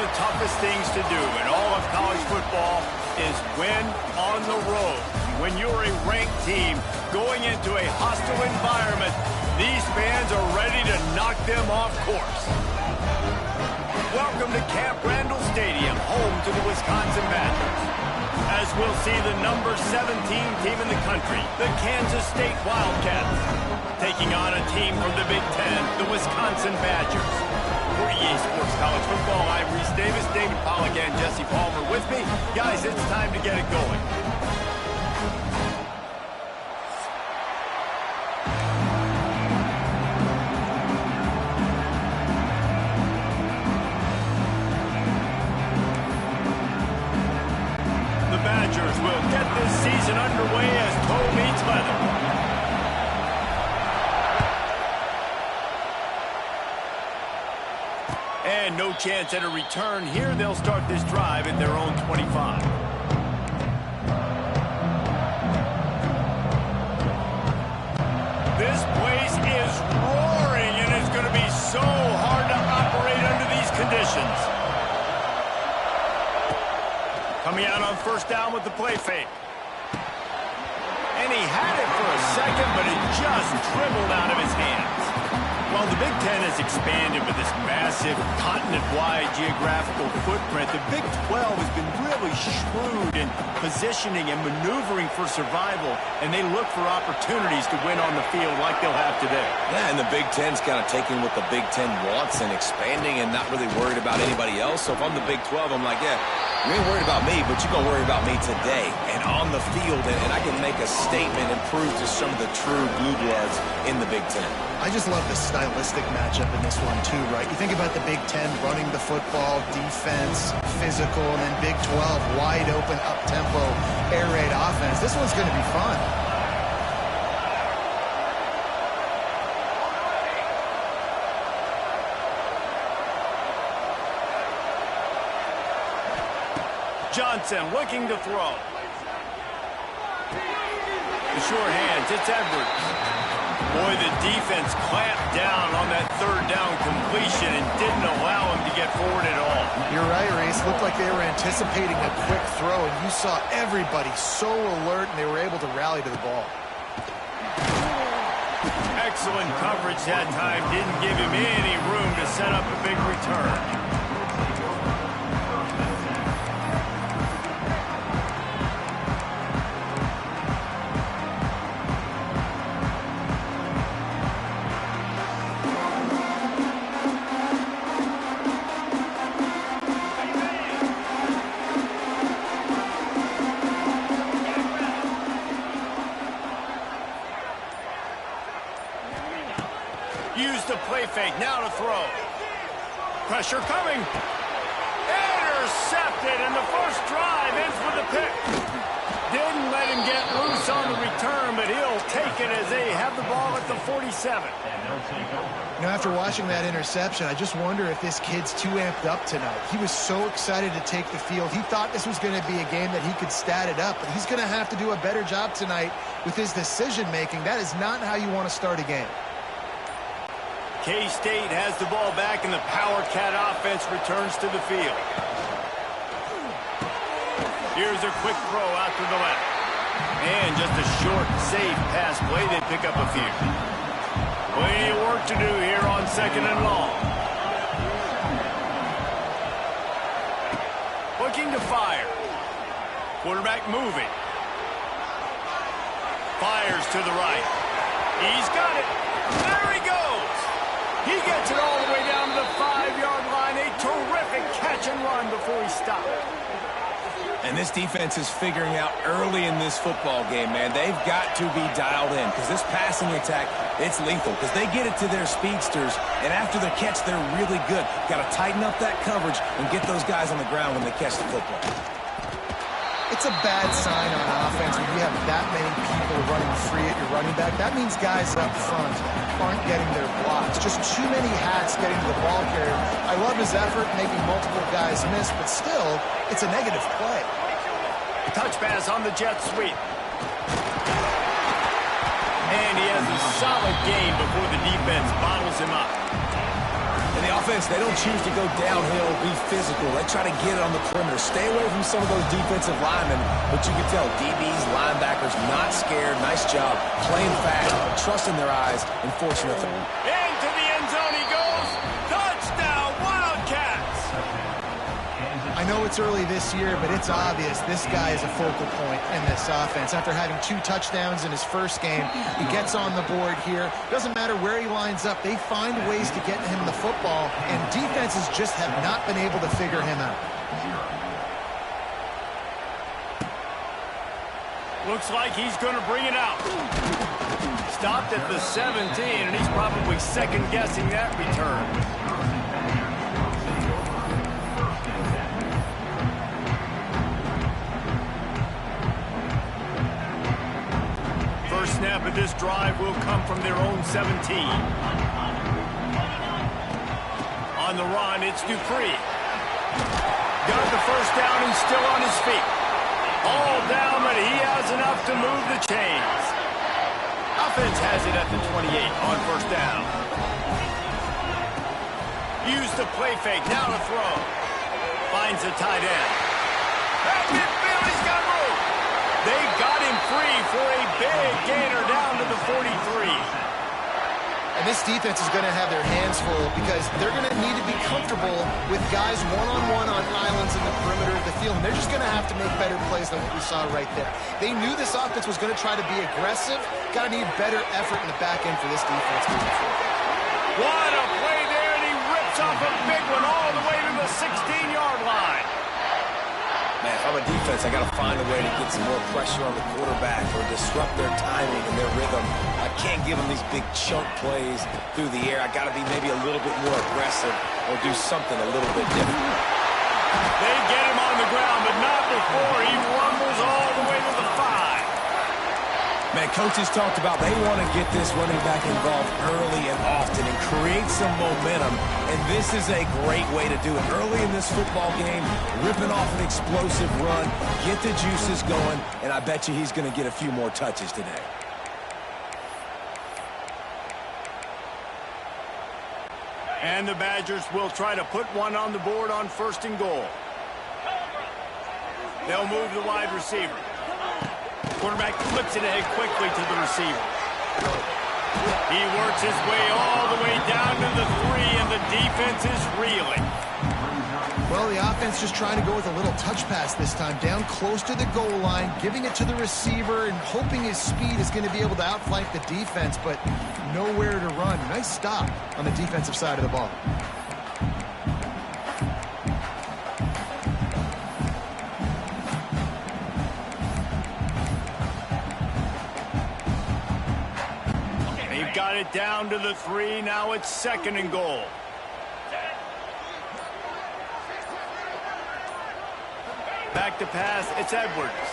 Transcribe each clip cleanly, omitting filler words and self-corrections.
the toughest things to do in all of college football is win on the road. When you're a ranked team going into a hostile environment, these fans are ready to knock them off course. Welcome to Camp Randall Stadium, home to the Wisconsin Badgers. As we'll see the number 17 team in the country, the Kansas State Wildcats, taking on a team from the Big Ten, the Wisconsin Badgers. For EA Sports College Football, I'm Reese Davis, David Pollack, and Jesse Palmer with me. Guys, it's time to get it going. The Badgers will get this season underway as toe meets leather. And no chance at a return here. They'll start this drive at their own 25. This place is roaring, and it's going to be so hard to operate under these conditions. Coming out on first down with the play fake. And he had it for a second, but it just dribbled out of his hands. While the Big Ten has expanded with this massive continent-wide geographical footprint, the Big 12 has been really shrewd in positioning and maneuvering for survival, and they look for opportunities to win on the field like they'll have today. Yeah, and the Big Ten's kind of taking what the Big Ten wants and expanding and not really worried about anybody else. So if I'm the Big 12, I'm like, yeah, you ain't worried about me, but you're going to worry about me today and on the field, and I can make a statement and prove to some of the true blue bloods in the Big Ten. I just love the stylistic matchup in this one, too, right? You think about the Big Ten running the football, defense, physical, and then Big 12, wide open, up-tempo, air raid offense. This one's going to be fun. Johnson looking to throw. The sure hands, it's Edwards. Boy, the defense clamped down on that third down completion and didn't allow him to get forward at all. You're right, Reese. Looked like they were anticipating a quick throw, and you saw everybody so alert, and they were able to rally to the ball. Excellent coverage that time. Didn't give him any room to set up a big return. Use the play fake, now to throw. Pressure coming. Intercepted, and the first drive ends with a pick. Didn't let him get loose on the return, but he'll take it as they have the ball at the 47. You know, after watching that interception, I just wonder if this kid's too amped up tonight. He was so excited to take the field. He thought this was going to be a game that he could stat it up, but he's going to have to do a better job tonight with his decision-making. That is not how you want to start a game. K-State has the ball back, and the Power Cat offense returns to the field. Here's a quick throw out to the left. And just a short, safe pass play. They pick up a few. Plenty of work to do here on second and long. Looking to fire. Quarterback moving. Fires to the right. He's got it. There he goes. He gets it all the way down to the 5-yard line. A terrific catch and run before he stopped. And this defense is figuring out early in this football game, man. They've got to be dialed in because this passing attack, it's lethal because they get it to their speedsters, and after the catch, they're really good. Got to tighten up that coverage and get those guys on the ground when they catch the football. It's a bad sign on offense when you have that many people running free at your running back. That means guys up front aren't getting their blocks. Just too many hats getting to the ball carrier. I love his effort, making multiple guys miss, but still, it's a negative play. Touch pass on the jet sweep. And he has a solid gain before the defense bottles him up. And the offense, they don't choose to go downhill, be physical. They try to get it on the perimeter. Stay away from some of those defensive linemen, but you can tell DBs, linebackers, not scared. Nice job playing fast, trusting their eyes, and forcing a throw. Into the end zone he goes. Touchdown, Wildcats! I know it's early this year, but it's obvious this guy is a focal point in this offense. After having 2 touchdowns in his first game, he gets on the board here. Doesn't matter where he lines up, they find ways to get him the football, and defenses just have not been able to figure him out. Looks like he's going to bring it out. Stopped at the 17, and he's probably second-guessing that return. First snap of this drive will come from their own 17. On the run, it's Dupree. Got the first down and still on his feet. All down, but he has enough to move the chains. Offense has it at the 28 on first down. Use the play fake, now to throw. Finds the tight end. At midfield, he's got room. They got him free for a big gainer down to the 43. And this defense is going to have their hands full because they're going to need to be comfortable with guys one-on-one on islands in the perimeter of the field. And they're just going to have to make better plays than what we saw right there. They knew this offense was going to try to be aggressive. Got to need better effort in the back end for this defense moving forward. What a play there, and he rips off a big one all the way to the 16-yard line. Man, if I'm a defense, I got to find a way to get some more pressure on the quarterback or disrupt their timing and their rhythm. I can't give them these big chunk plays through the air. I got to be maybe a little bit more aggressive or do something a little bit different. They get him on the ground, but not before he rumbles all the way to the 5. Man, coaches talked about they want to get this running back involved early and often and create some momentum, and this is a great way to do it. Early in this football game, ripping off an explosive run, get the juices going, and I bet you he's going to get a few more touches today. And the Badgers will try to put one on the board on first and goal. They'll move the wide receiver. Quarterback flips it ahead quickly to the receiver. He works his way all the way down to the 3, and the defense is reeling. Well, the offense just trying to go with a little touch pass this time, down close to the goal line, giving it to the receiver and hoping his speed is going to be able to outflank the defense, but nowhere to run. Nice stop on the defensive side of the ball. They've got it down to the 3. Now it's second and goal. Back to pass, it's Edwards.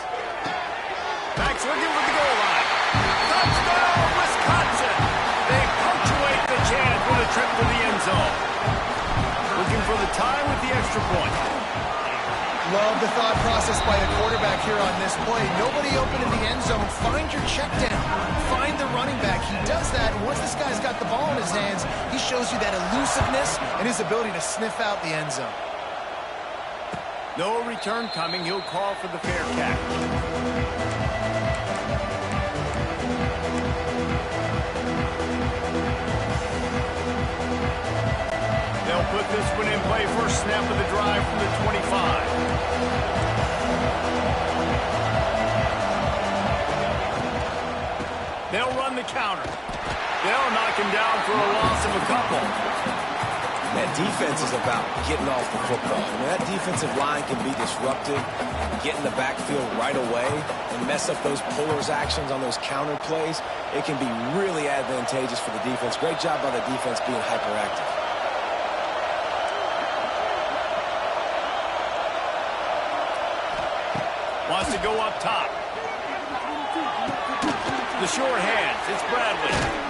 Back's looking for the goal line. Touchdown, Wisconsin! They punctuate the chance with a trip to the end zone. Looking for the tie with the extra point. Love the thought process by the quarterback here on this play. Nobody open in the end zone. Find your check down. Find the running back. He does that, and once this guy's got the ball in his hands, he shows you that elusiveness and his ability to sniff out the end zone. No return coming. He'll call for the fair catch. They'll put this one in play. First snap of the drive from the 25. They'll run the counter. They'll knock him down for a loss of a couple. That defense is about getting off the football. I mean, that defensive line can be disruptive, get in the backfield right away, and mess up those pullers actions on those counter plays. It can be really advantageous for the defense. Great job by the defense being hyperactive. Wants to go up top. The short hands, it's Bradley.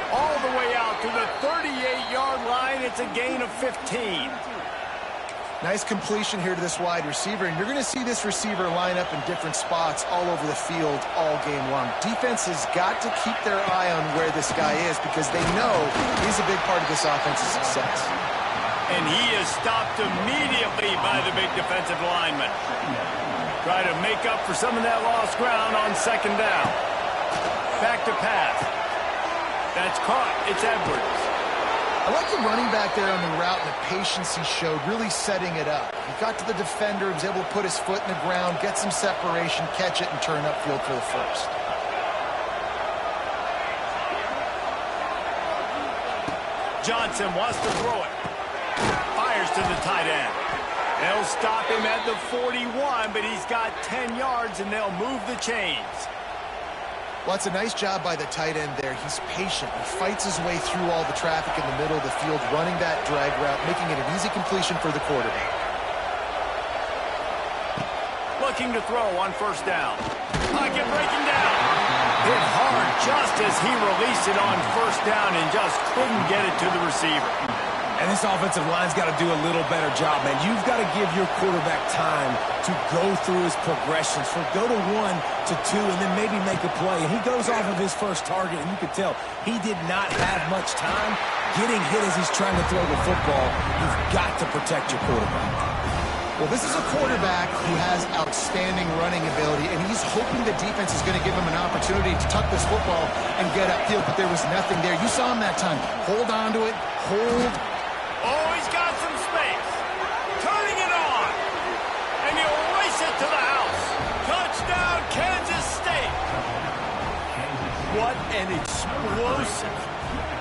All the way out to the 38-yard line. It's a gain of 15. Nice completion here to this wide receiver, and you're going to see this receiver line up in different spots all over the field all game long. Defense has got to keep their eye on where this guy is because they know he's a big part of this offense's success. And he is stopped immediately by the big defensive lineman. Try to make up for some of that lost ground on second down. Back to pass. That's caught. It's Edwards. I like the running back there on the route and the patience he showed, really setting it up. He got to the defender, was able to put his foot in the ground, get some separation, catch it, and turn upfield for the first. Johnson wants to throw it. Fires to the tight end. They'll stop him at the 41, but he's got 10 yards, and they'll move the chains. Well, it's a nice job by the tight end there. He's patient. He fights his way through all the traffic in the middle of the field, running that drag route, making it an easy completion for the quarterback. Looking to throw on first down. Pocket breaking down. Hit hard just as he released it on first down and just couldn't get it to the receiver. And this offensive line's got to do a little better job, man. You've got to give your quarterback time to go through his progressions. From go to 1 to 2 and then maybe make a play. And he goes off of his first target, and you can tell he did not have much time getting hit as he's trying to throw the football. You've got to protect your quarterback. Well, this is a quarterback who has outstanding running ability, and he's hoping the defense is going to give him an opportunity to tuck this football and get upfield, but there was nothing there. You saw him that time. Hold on to it. Hold. Oh, he's got some space. Turning it on. And he'll race it to the house. Touchdown, Kansas State. What an explosive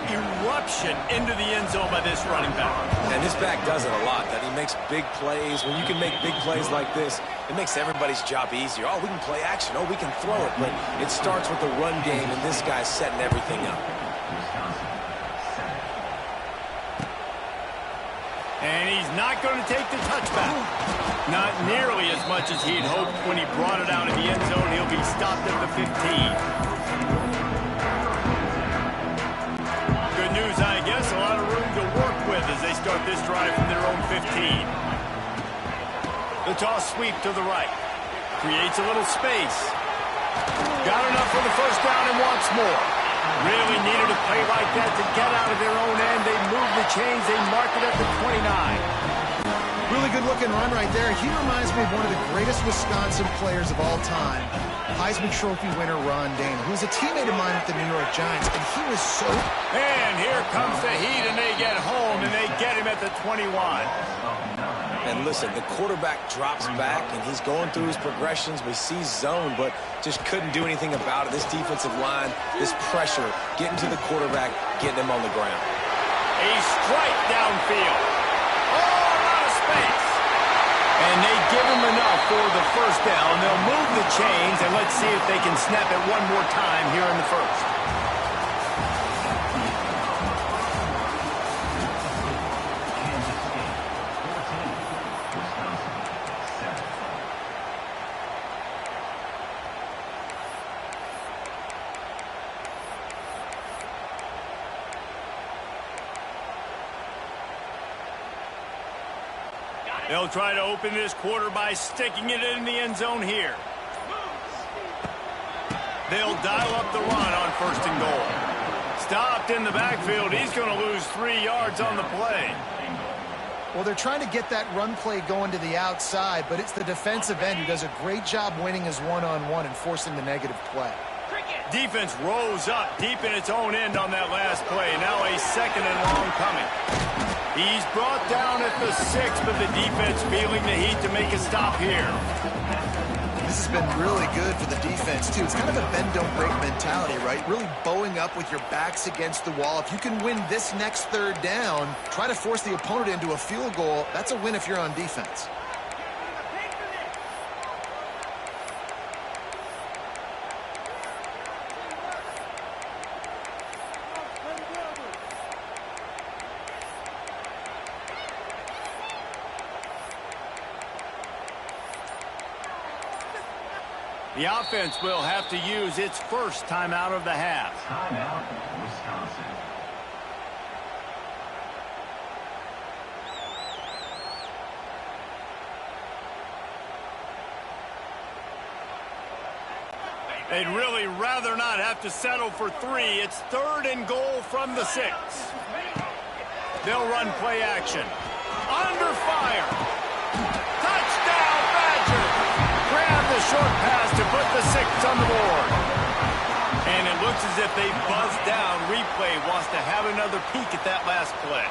eruption into the end zone by this running back. And this back does it a lot. That he makes big plays. When you can make big plays like this, it makes everybody's job easier. Oh, we can play action. Oh, we can throw it. But it starts with the run game, and this guy's setting everything up. And he's not going to take the touchback. Not nearly as much as he'd hoped when he brought it out of the end zone. He'll be stopped at the 15. Good news, I guess. A lot of room to work with as they start this drive from their own 15. The toss sweep to the right. Creates a little space. Got enough for the first down and wants more. Really needed a play like that to get out of their own end. They move the chains. They mark it at the 29. Really good-looking run right there. He reminds me of one of the greatest Wisconsin players of all time, Heisman Trophy winner Ron Dana, who was a teammate of mine at the New York Giants, and he was so... And here comes the heat, and they get home, and they get him at the 21. And listen, the quarterback drops back, and he's going through his progressions. We see zone, but just couldn't do anything about it. This defensive line, this pressure, getting to the quarterback, getting him on the ground. A strike downfield. Oh, a lot of space. And they give him enough for the first down. They'll move the chains, and let's see if they can snap it one more time here in the first. They'll try to open this quarter by sticking it in the end zone here. They'll dial up the run on first and goal. Stopped in the backfield. He's going to lose 3 yards on the play. Well, they're trying to get that run play going to the outside, but it's the defensive end who does a great job winning his one-on-one and forcing the negative play. Defense rose up deep in its own end on that last play. Now a second and long coming. He's brought down at the 6, but the defense feeling the heat to make a stop here. This has been really good for the defense, too. It's kind of a bend-don't-break mentality, right? Really bowing up with your backs against the wall. If you can win this next third down, try to force the opponent into a field goal. That's a win if you're on defense. The offense will have to use its first timeout of the half. Timeout, Wisconsin. They'd really rather not have to settle for 3. It's 3rd and goal from the 6. They'll run play action. Under fire. Touchdown, Badger. Grab the short pass to put the 6 on the board. And it looks as if they buzzed down. Replay wants to have another peek at that last play.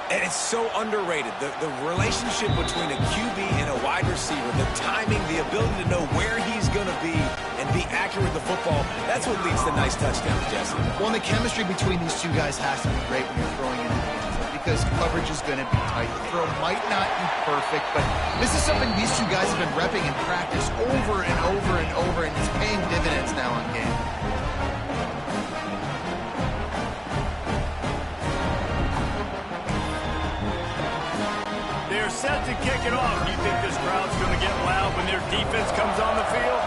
And it's so underrated. The relationship between a QB and a wide receiver, the timing, the ability to know where he's going to be and be accurate with the football, that's what leads to nice touchdowns, Jesse. Well, and the chemistry between these two guys has to be great when you're throwing into the end zone because coverage is going to be tight. The throw might not be perfect, but this is something these two guys have been repping in practice over and over and over, and it's paying dividends now on game. They're set to kick it off. Do you think this crowd's going to get loud when their defense comes on the field?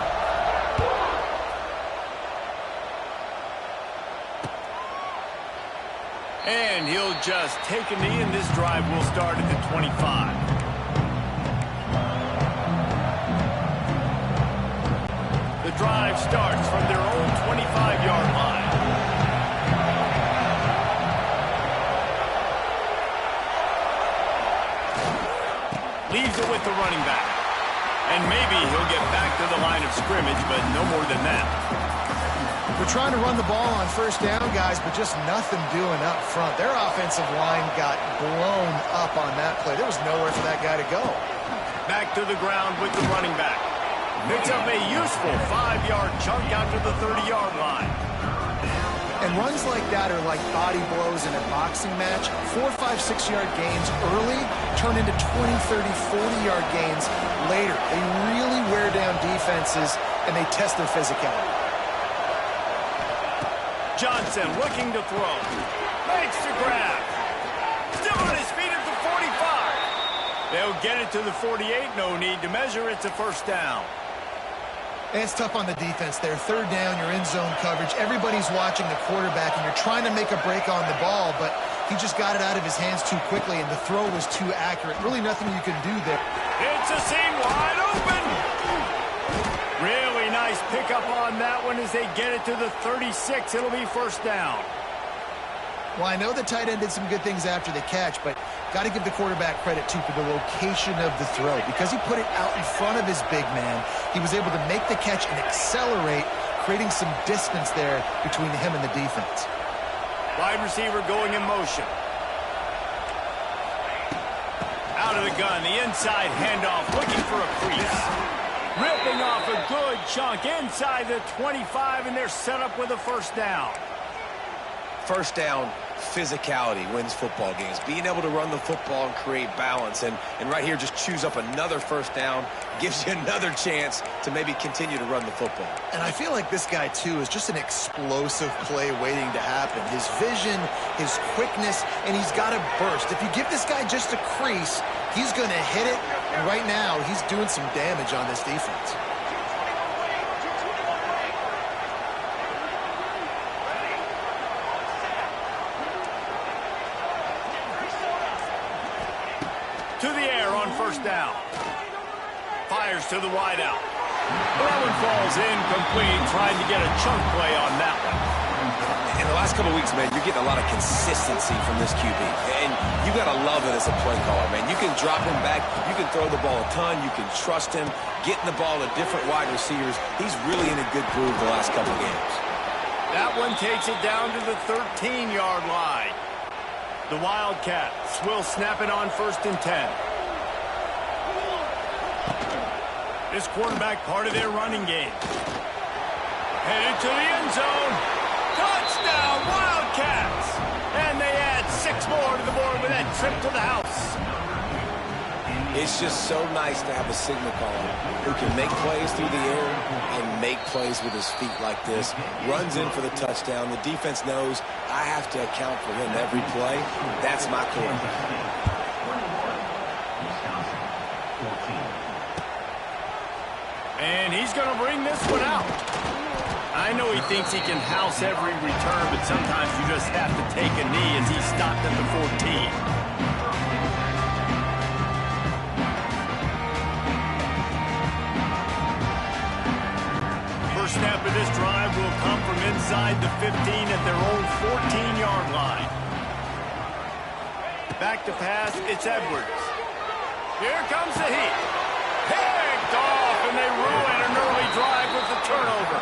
And he'll just take a knee, and this drive will start at the 25. The drive starts from their own 25-yard line. Leaves it with the running back. And maybe he'll get back to the line of scrimmage, but no more than that. They're trying to run the ball on first down, guys, but just nothing doing up front. Their offensive line got blown up on that play. There was nowhere for that guy to go. Back to the ground with the running back. Picks up a useful 5-yard chunk out to the 30-yard line. And runs like that are like body blows in a boxing match. 4, 5, 6-yard gains early turn into 20, 30, 40-yard gains later. They really wear down defenses, and they test their physicality. Johnson looking to throw. Makes the grab. Still on his feet at the 45. They'll get it to the 48. No need to measure. It's a first down. And it's tough on the defense there. Third down, you're in zone coverage. Everybody's watching the quarterback, and you're trying to make a break on the ball, but he just got it out of his hands too quickly, and the throw was too accurate. Really nothing you can do there. It's a seam wide open. Really nice pickup on that one as they get it to the 36. It'll be first down. Well, I know the tight end did some good things after the catch, but got to give the quarterback credit, too, for the location of the throw. Because he put it out in front of his big man, he was able to make the catch and accelerate, creating some distance there between him and the defense. Wide receiver going in motion. Out of the gun, the inside handoff, looking for a crease. Ripping off a good chunk inside the 25, and they're set up with a first down. First down, physicality wins football games. Being able to run the football and create balance. And right here, just choose up another first down. Gives you another chance to maybe continue to run the football. And I feel like this guy, too, is just an explosive play waiting to happen. His vision, his quickness, and he's got a burst. If you give this guy just a crease, he's going to hit it. And right now, he's doing some damage on this defense. To the air on first down. Fires to the wideout. That one falls incomplete, trying to get a chunk play on that one. In the last couple of weeks, man, you're getting a lot of consistency from this QB. And you got to love it as a play caller, man. You can drop him back. You can throw the ball a ton. You can trust him, getting the ball to different wide receivers. He's really in a good groove the last couple of games. That one takes it down to the 13-yard line. The Wildcats will snap it on 1st and 10. This quarterback part of their running game. Headed to the end zone. Touchdown, Wildcats! And they add 6 more to the board with that trip to the house. It's just so nice to have a signal caller who can make plays through the air and make plays with his feet like this. Runs in for the touchdown. The defense knows I have to account for him every play. That's my quarterback. And he's going to bring this one out. I know he thinks he can house every return, but sometimes you just have to take a knee as he stopped at the 14. first snap of this drive will come from inside the 15 at their own 14-yard line. Back to pass, it's Edwards. Here comes the heat. Picked off, and they ruin an early drive with the turnover.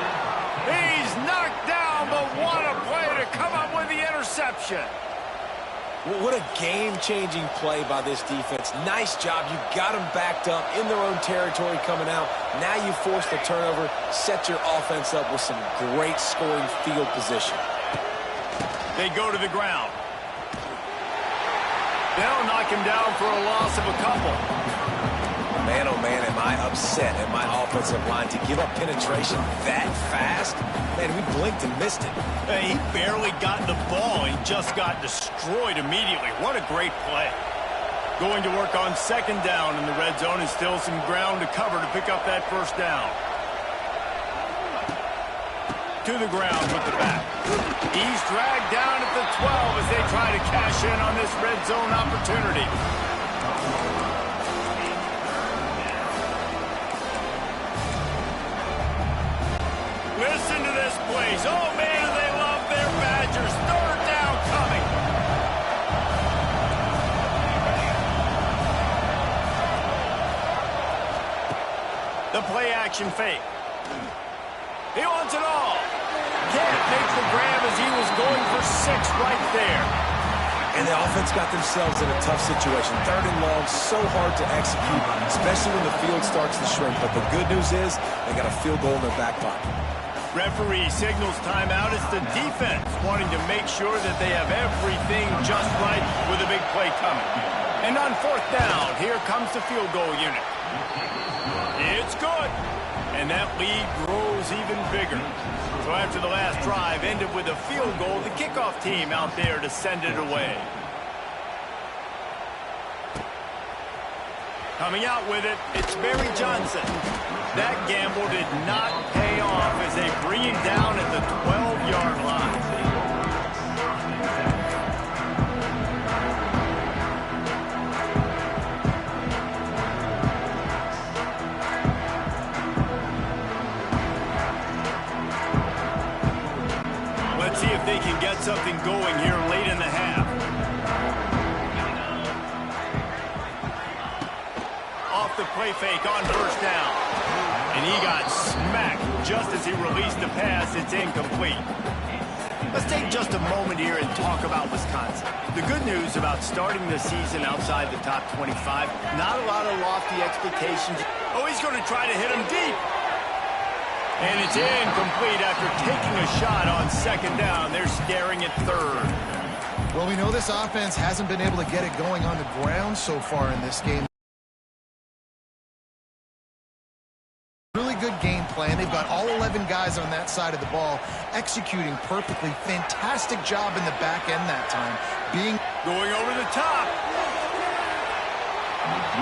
He's knocked down, but what a play to come up with the interception. What a game-changing play by this defense. Nice job. You got them backed up in their own territory coming out. Now you force the turnover, set your offense up with some great scoring field position. They go to the ground. They'll knock him down for a loss of a couple. Man, oh man, am I upset at my offensive line to give up penetration that fast? Man, we blinked and missed it. He barely got the ball. He just got destroyed immediately. What a great play. Going to work on second down in the red zone, and still some ground to cover to pick up that first down. To the ground with the back. He's dragged down at the 12 as they try to cash in on this red zone opportunity. Listen to this place. Oh, man, they love their Badgers. Third down coming. The play action fake. He wants it all. Can't make the grab as he was going for 6 right there. And the offense got themselves in a tough situation. Third and long, so hard to execute, especially when the field starts to shrink. But the good news is they got a field goal in their back pocket. Referee signals timeout. It's the defense wanting to make sure that they have everything just right with a big play coming. And on fourth down, here comes the field goal unit. It's good. And that lead grows even bigger. So after the last drive ended with a field goal, the kickoff team out there to send it away. Coming out with it, it's Barry Johnson. That gamble did not pay off as they bring him down at the 12-yard line. Let's see if they can get something going here late in the half. Off the play fake on first down. And he got smacked just as he released the pass. It's incomplete. Let's take just a moment here and talk about Wisconsin. The good news about starting the season outside the top 25, not a lot of lofty expectations. Oh, he's going to try to hit him deep. And it's incomplete after taking a shot on second down. They're staring at third. Well, we know this offense hasn't been able to get it going on the ground so far in this game. Really good game plan. They've got all 11 guys on that side of the ball executing perfectly. Fantastic job in the back end that time. Going over the top.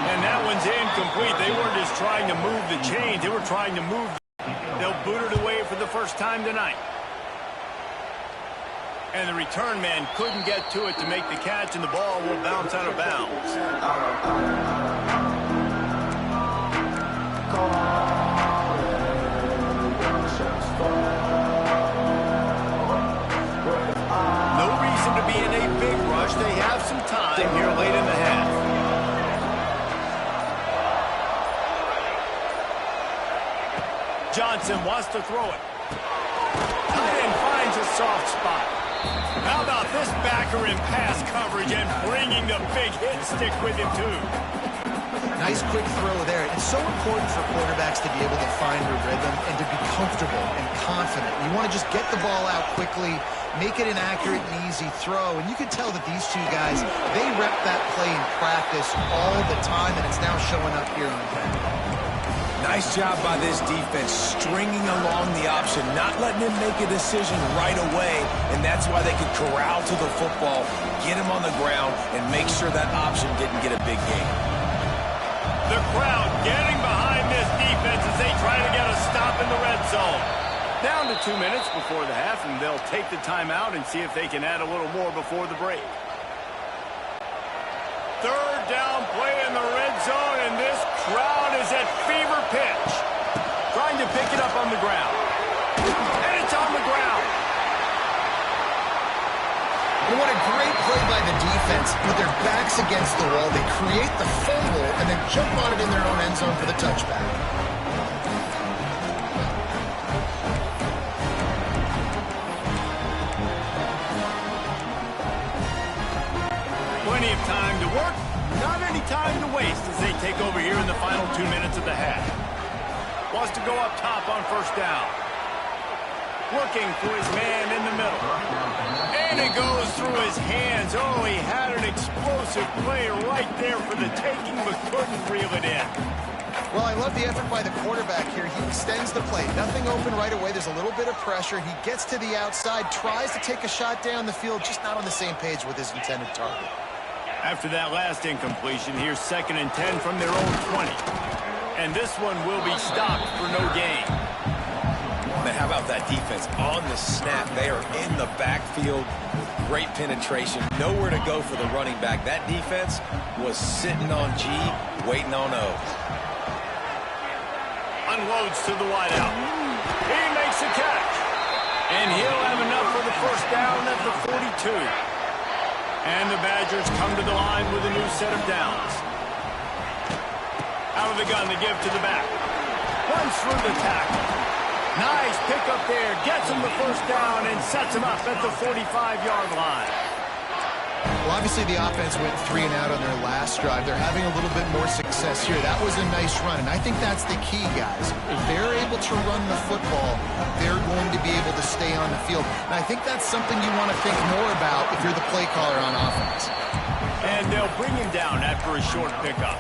And that one's incomplete. They weren't just trying to move the chains. They were trying to move. They'll boot it away for the first time tonight. And the return man couldn't get to it to make the catch, and the ball will bounce out of bounds. No reason to be in a big rush. They have some time here late in the half. Johnson wants to throw it. Tight end finds a soft spot. How about this backer in pass coverage and bringing the big hit stick with him, too? Nice quick throw there. It's so important for quarterbacks to be able to find their rhythm and to be comfortable and confident. You want to just get the ball out quickly, make it an accurate and easy throw. And you can tell that these two guys, they rep that play in practice all the time, and it's now showing up here on the bench. Nice job by this defense, stringing along the option, not letting him make a decision right away, and that's why they could corral to the football, get him on the ground, and make sure that option didn't get a big gain. The crowd getting behind this defense as they try to get a stop in the red zone. Down to 2 minutes before the half, and they'll take the timeout and see if they can add a little more before the break. Third down play in the red zone, and this crowd is at fever pitch. Trying to pick it up on the ground. play by the defense. With their backs against the wall, they create the fumble and then jump on it in their own end zone for the touchback. Plenty of time to work, not any time to waste as they take over here in the final 2 minutes of the half. Wants to go up top on first down. Looking for his man in the middle. And it goes through his hands. Oh, he had an explosive play right there for the taking, but couldn't reel it in. Well, I love the effort by the quarterback here. He extends the play. Nothing open right away. There's a little bit of pressure. He gets to the outside, tries to take a shot down the field, just not on the same page with his intended target. After that last incompletion, here's 2nd and 10 from their own 20. And this one will be stopped for no gain. Man, how about that defense on the snap? They are in the backfield. Great penetration. Nowhere to go for the running back. That defense was sitting on G, waiting on O. Unloads to the wideout. He makes a catch. And he'll have enough for the first down at the 42. And the Badgers come to the line with a new set of downs. Out of the gun, they give to the back. Runs through the tackle. Nice pickup there. Gets him the first down and sets him up at the 45-yard line. Well, obviously the offense went 3 and out on their last drive. They're having a little bit more success here. That was a nice run, and I think that's the key, guys. If they're able to run the football, they're going to be able to stay on the field. And I think that's something you want to think more about if you're the play caller on offense. And they'll bring him down after a short pickup.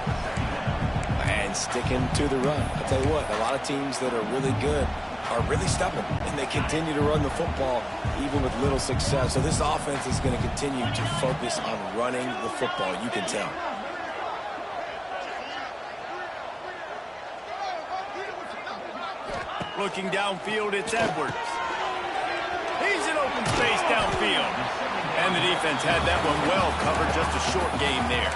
And sticking to the run. I'll tell you what, a lot of teams that are really good are really stubborn, and they continue to run the football even with little success. So this offense is going to continue to focus on running the football. You can tell. Looking downfield, it's Edwards. He's in open space downfield. And the defense had that one well covered, just a short gain there.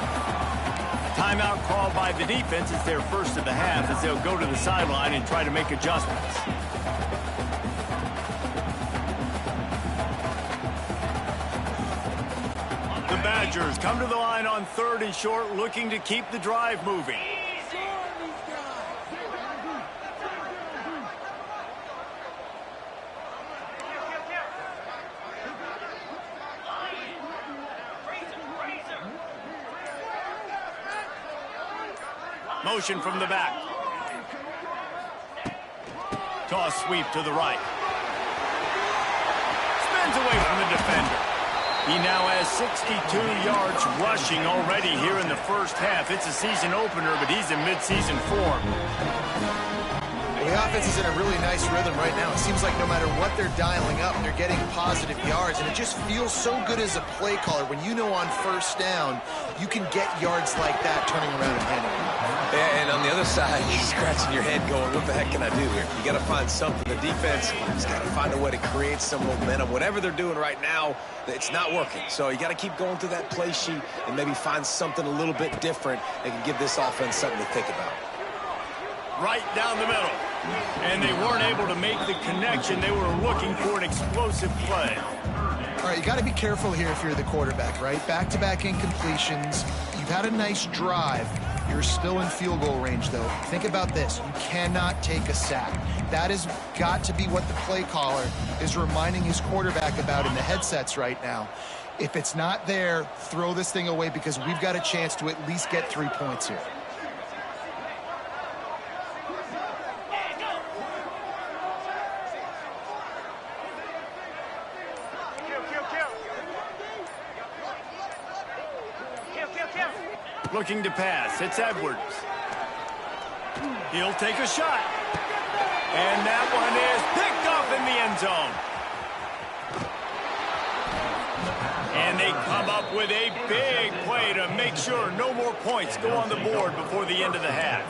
Timeout called by the defense. It's their first of the half as they'll go to the sideline and try to make adjustments. The Badgers come to the line on 3rd and short, looking to keep the drive moving. Motion from the back. Toss sweep to the right. Spins away from the defender. He now has 62 yards rushing already here in the first half. It's a season opener, but he's in midseason form. The offense is in a really nice rhythm right now. It seems like no matter what they're dialing up, they're getting positive yards, and it just feels so good as a play caller when you know on first down you can get yards like that turning around and handing it. Yeah, and on the other side, you're scratching your head going, what the heck can I do here? You got to find something. The defense has got to find a way to create some momentum. Whatever they're doing right now, it's not working. So you got to keep going through that play sheet and maybe find something a little bit different that can give this offense something to think about. Right down the middle. And they weren't able to make the connection. They were looking for an explosive play. All right, you got to be careful here if you're the quarterback, right? Back-to-back incompletions. You've had a nice drive. You're still in field goal range, though. Think about this. You cannot take a sack. That has got to be what the play caller is reminding his quarterback about in the headsets right now. If it's not there, throw this thing away because we've got a chance to at least get 3 points here. Looking to pass. It's Edwards. He'll take a shot. And that one is picked up in the end zone. And they come up with a big play to make sure no more points go on the board before the end of the half.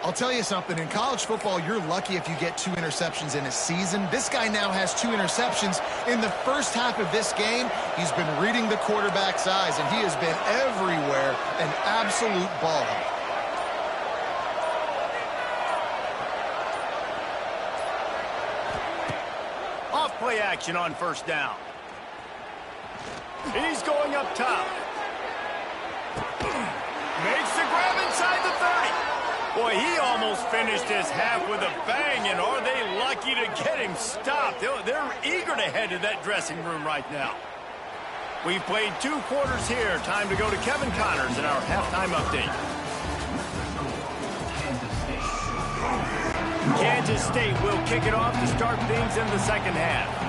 I'll tell you something. In college football, you're lucky if you get 2 interceptions in a season. This guy now has 2 interceptions. In the first half of this game, he's been reading the quarterback's eyes, and he has been everywhere, an absolute ball hawk. Off play action on first down. He's going up top. Makes the grab inside the 30. Boy, he almost finished his half with a bang, and are they lucky to get him stopped. They're eager to head to that dressing room right now. We've played 2 quarters here. Time to go to Kevin Connors in our halftime update. Kansas State will kick it off to start things in the second half.